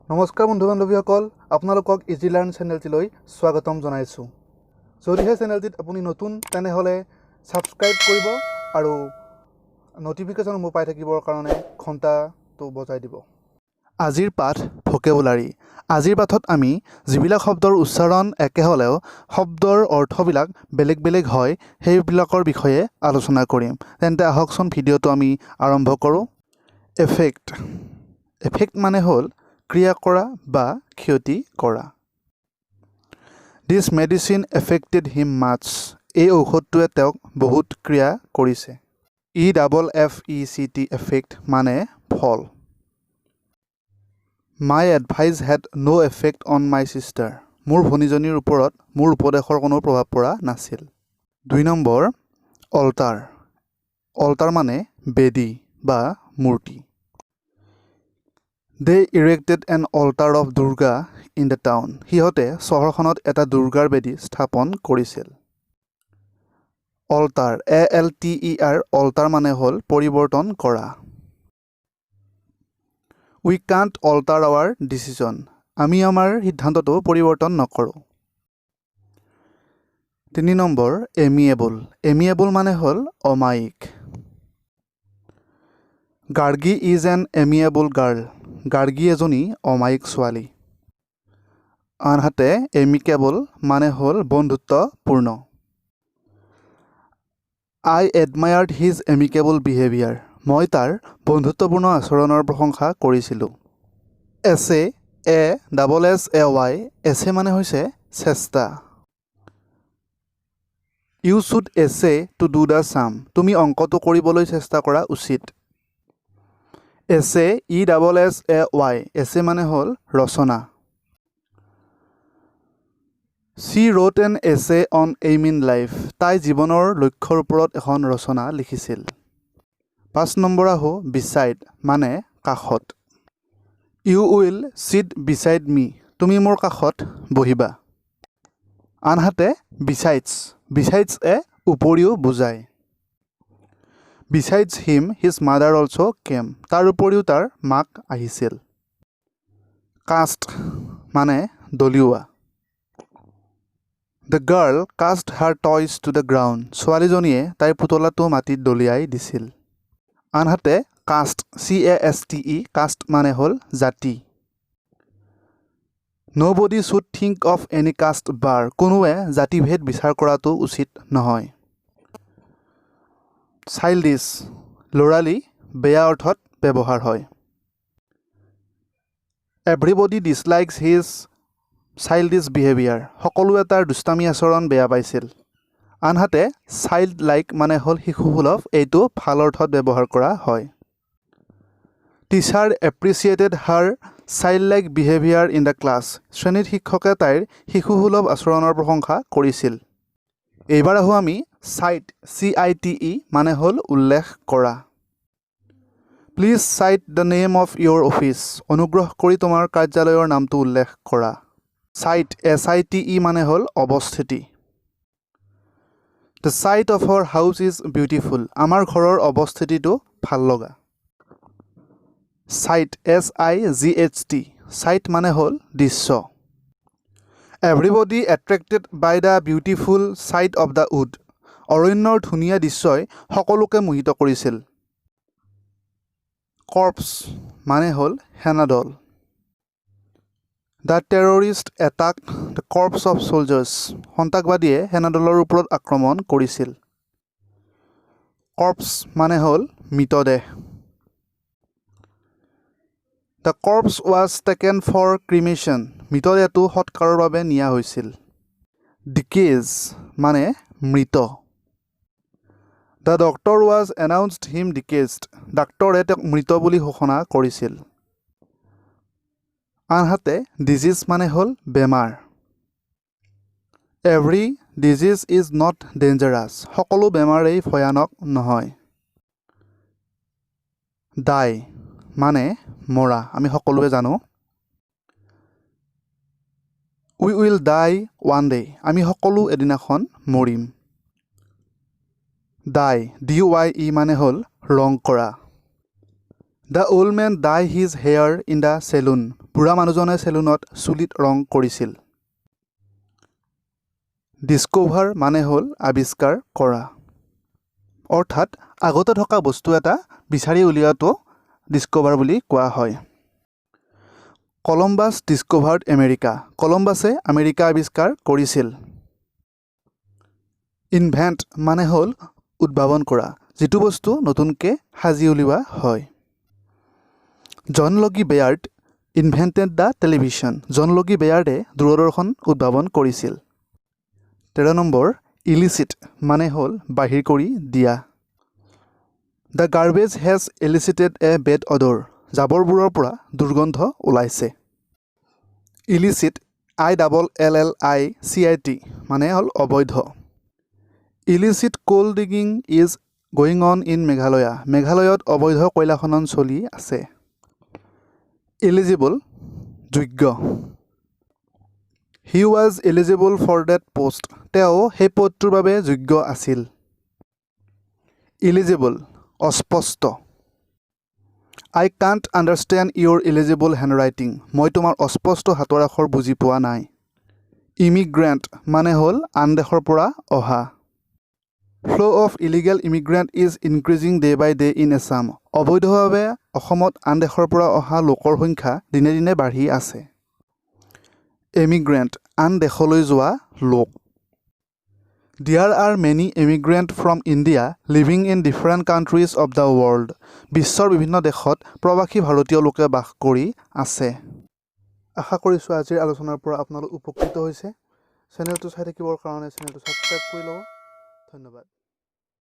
নমস্কাৰ বন্ধু বান্ধৱীসকল, আপোনালোকক ইজি লাৰ্ণ চেনেলটিলৈ স্বাগতম জনাইছোঁ। যদিহে চেনেলটিত আপুনি নতুন তেনেহ'লে ছাবস্ক্ৰাইব কৰিব আৰু নটিফিকেশ্যনসমূহ পাই থাকিবৰ কাৰণে ঘণ্টাটো বজাই দিব। আজিৰ পাঠ ভকেবুলাৰী। আজিৰ পাঠত আমি যিবিলাক শব্দৰ উচ্চাৰণ একে হ'লেও শব্দৰ অৰ্থবিলাক বেলেগ বেলেগ হয় সেইবিলাকৰ বিষয়ে আলোচনা কৰিম। তেন্তে আহকচোন ভিডিঅ'টো আমি আৰম্ভ কৰোঁ। এফেক্ট। এফেক্ট মানে হ'ল ক্ৰিয়া কৰা বা ক্ষতি কৰা। দিছ মেডিচিন এফেক্টেড হিম মাছ। এই ঔষধটোৱে তেওঁক বহুত ক্ৰিয়া কৰিছে। EFFECT এফেক্ট মানে ফল। My advice had no' effect on my sister. মোৰ ভনীজনীৰ ওপৰত মোৰ উপদেশৰ কোনো প্ৰভাৱ পৰা নাছিল। 2 নম্বৰ অল্টাৰ। অল্টাৰ মানে বেদী বা মূৰ্তি। They erected an altar of Durga in the town. সিহঁতে চহৰখনত এটা দুৰ্গাৰ বেদী স্থাপন কৰিছিল। অল্টাৰ ALTER অল্টাৰ মানে হ'ল পৰিৱৰ্তন কৰা। We can't alter our decision. আমি আমাৰ সিদ্ধান্তটো পৰিৱৰ্তন নকৰোঁ। 3 নম্বৰ এমিয়েবল। এমিয়েবল মানে হ'ল অমায়িক। Gargi is an amiable girl. Gargi এজনী অমায়িক ছোৱালী। আনহাতে এমিকেবল মানে হ'ল বন্ধুত্বপূৰ্ণ। I admired his amicable behavior. মই তাৰ বন্ধুত্বপূৰ্ণ আচৰণৰ প্ৰশংসা কৰিছিলোঁ। এছে SSAY এছে মানে হৈছে চেষ্টা। You should essay to do the sum. তুমি অংকটো কৰিবলৈ চেষ্টা কৰা উচিত। এছে ESSAY এছে মানে হ'ল ৰচনা। She wrote an essay on aim in life. তাই জীৱনৰ লক্ষ্যৰ ওপৰত এখন ৰচনা লিখিছিল। 5 নম্বৰ আহো beside মানে কাষত। You will sit beside me. তুমি মোৰ কাষত বহিবা। আনহাতে besides উপৰিও বুজায়। Besides him, his mother also came. তাৰ উপৰিও তাৰ মাক আহিছিল। Cast মানে দলিওৱা। The girl cast her toys to the ground. ছোৱালীজনীয়ে তাইৰ পুতলাটো মাটিত দলিয়াই দিছিল। আনহাতে কাষ্ট CASTE মানে হ'ল জাতি। Nobody should think of any caste bar. কোনোৱে জাতিভেদ বিচাৰ কৰাটো উচিত নহয়। Childish ল'ৰালি বেয়া অৰ্থত ব্যৱহাৰ হয়। Everybody dislikes his childish behavior. সকলোৱে তাৰ দুষ্টামি আচৰণ বেয়া পাইছিল। আনহাতে চাইল্ড লাইক মানে হ'ল শিশুসুলভ, এইটো ভাল অৰ্থত ব্যৱহাৰ কৰা হয়। Teacher appreciated her child like behaviour in the class. শ্ৰেণীত শিক্ষকে তাইৰ শিশুসুলভ আচৰণৰ প্ৰশংসা কৰিছিল। এইবাৰ আহোঁ আমি CITE মানে হ'ল উল্লেখ কৰা। Please cite the name of your office. অনুগ্ৰহ কৰি তোমাৰ কাৰ্যালয়ৰ নামটো উল্লেখ কৰা। চাইট SITE মানে হ'ল অৱস্থিতি। The site of our house is beautiful. আমাৰ ঘৰৰ অৱস্থিতিটো ভাল লগা। Sight SIGHT চাইট মানে হ'ল দৃশ্য। Everybody attracted by the beautiful sight of the wood. অৰণ্যৰ ধুনীয়া দৃশ্যই সকলোকে মোহিত কৰিছিল। Corps মানে হ'ল সেনাদল। The terrorist attacked the corps of soldiers. সন্ত্ৰাসবাদীয়ে সেনাদলৰ ওপৰত আক্ৰমণ কৰিছিল। Corpse মানে হ'ল মৃতদেহ। The corpse was taken for cremation. মৃতদেহটো সৎকাৰৰ বাবে নিয়া হৈছিল। Deceased মানে মৃত। The doctor was announced him deceased. ডাক্তৰে তেওঁক মৃত বুলি ঘোষণা কৰিছিল। আনহাতে ডিজিজ মানে হ'ল বেমাৰ। Every disease is not dangerous. সকলো বেমাৰেই ভয়ানক নহয়। Die মানে মৰা, আমি সকলোৱে জানো। We will die one day. আমি সকলো এদিনাখন মৰিম। Die DYE মানে হ'ল ৰং কৰা। The old man dye his hair in the salon বুঢ়া মানুহজনে চেলুনত চুলিত ৰং কৰিছিল ডিস্কভাৰ মানে হ'ল আৱিষ্কাৰ কৰা অৰ্থাৎ আগতে থকা বস্তু এটা বিচাৰি উলিওৱাটো ডিস্কভাৰ বুলি কোৱা হয় কলম্বাছ ডিস্কভাৰ্ড আমেৰিকা কলম্বাছে আমেৰিকা আৱিষ্কাৰ কৰিছিল ইনভেণ্ট মানে হ'ল উদ্ভাৱন কৰা যিটো বস্তু নতুনকৈ সাজি উলিওৱা হয় জন লগি বেয়াৰ্ড ইনভেণ্টেড দ্য টেলিভিছন জন লগি বেয়াৰ্ডে দূৰদৰ্শন উদ্ভাৱন কৰিছিল 13 নম্বৰ ইলিচিট মানে হ'ল বাহিৰ কৰি দিয়া the garbage has elicited a bad odour জাবৰবোৰৰ পৰা দুৰ্গন্ধ ওলাইছে ইলিচিট ILLICIT মানে হ'ল অবৈধ illicit coal digging is going on in Meghalaya মেঘালয়ত অবৈধ কয়লা খনন চলি আছে এলিজিবল যোগ্য he was eligible for that post তেওঁ সেই পদটোৰ বাবে যোগ্য আছিল ইলিজিবল অস্পষ্ট I can't understand your illegible handwriting মই তোমাৰ অস্পষ্ট হাতৰ আখৰ বুজি পোৱা নাই ইমিগ্ৰেণ্ট মানে হ'ল আন দেশৰ পৰা অহা flow' of illegal immigrant is increasing day by day in Assam অবৈধভাৱে অসমত আন দেশৰ পৰা অহা লোকৰ সংখ্যা দিনে দিনে বাঢ়ি আছে এমিগ্ৰেণ্ট আন দেশলৈ যোৱা লোক There are many immigrants from India living in different countries of the world. বিশ্বৰ বিভিন্ন দেশত প্ৰৱাসী ভাৰতীয় লোকে বাস কৰি আছে আশা কৰিছোঁ আজিৰ আলোচনাৰ পৰা আপোনালোক উপকৃত হৈছে চেনেলটো চাই থাকিবৰ কাৰণে চেনেলটো ছাবস্ক্ৰাইব কৰি ল'ব ধন্যবাদ